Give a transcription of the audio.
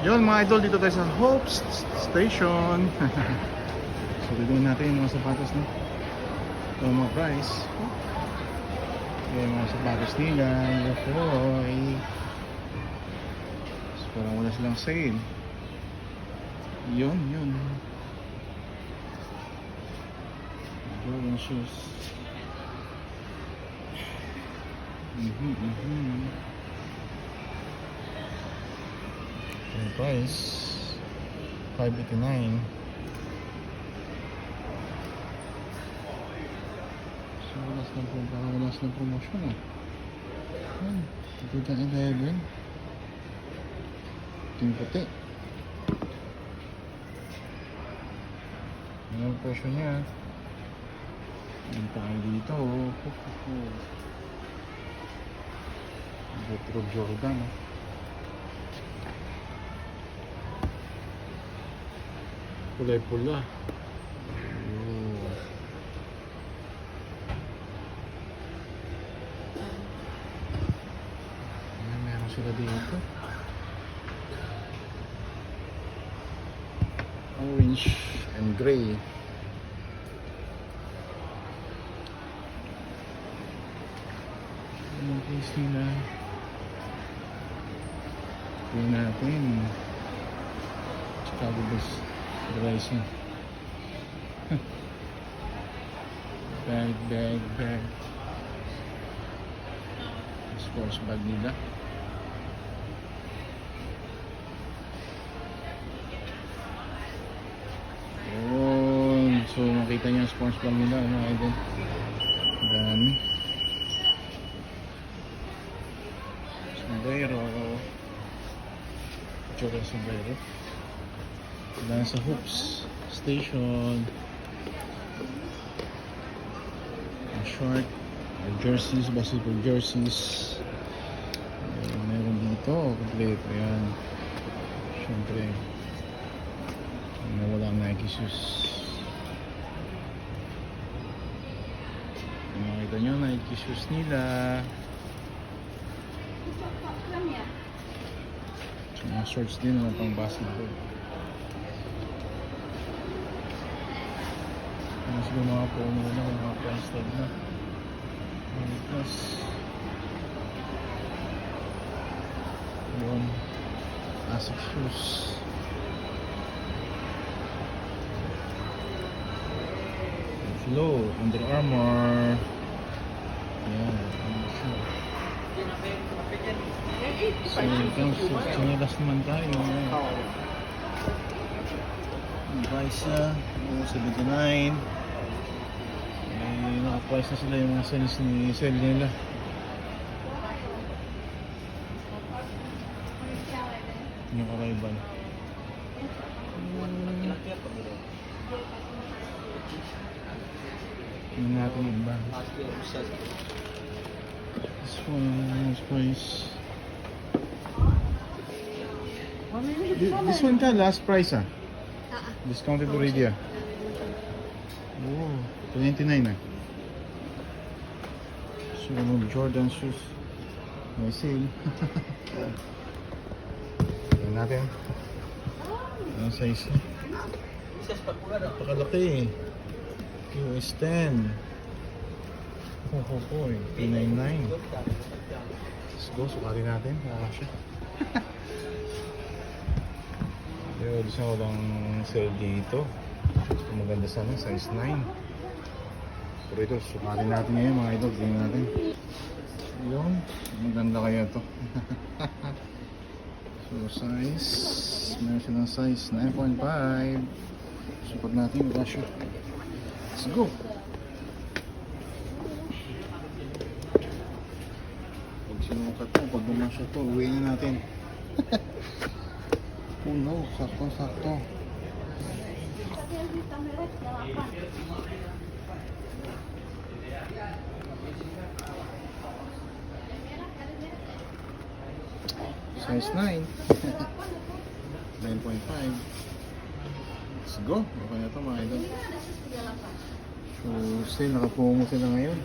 Yun mga idol, dito tayo sa Hope Station. So titignan natin yung mga sapatos no. Ito yung mga price. Ito yung mga sapatos nila. Yokoy. So parang wala silang sale. Yun. Jordan shoes. Yung price $589. So walas ng promotion ah. Ito dyan 11. Ito yung puti. Ano ang presyo niya? Yung tayo dito. Retro Jordan ah. Kulay pula. Meron sila dito. Orange and gray. Ang case nila. Tingnan natin. Chicago Bulls. Rising. Bag. Sports bag nila. So makita niyo ang sports bag nila, ano idol. Dami. Sombrero. Jordan sombrero. Lang sa Hoops Station. Short jerseys, basketball jerseys. Meron dito kompleto yan. Siyempre nawala ang Nike shoes. Makita nyo Nike shoes nila. Mga shorts din naman pang basketball. Mas mga promo na, mga price tag na. Plus yun, Asics shoes. Flow, Under Armour. Yan, so ito, sinilas naman tayo. Price na 79. Naka-price na sila yung mga sales ni sale nila. Yung arrival. Tingnan natin yung iba. This one, price. This one ka, last price ah. Discounted already ah. Oh, 29 ah. So, Jordan shoes. May sale. Tignan natin. Ang size. Napakalaki eh. QS 10. Hoy. 299. Let's go. Sukali natin. Nakakasya. Pero gusto ko lang sale dito. Gusto maganda sana. Size 9. Pero ito, sukatin natin ngayon mga idol. Tingnan natin. Yun, maganda kaya ito. So size, meron silang size 9.5. Support natin, rasyo. Let's go. Pag sinukat to, pag bumasya to, uwi na natin. Puno, sakto. Size 9. 9.5. Let's go. Okay na ito mga idol. So still nakapungo sila ngayon.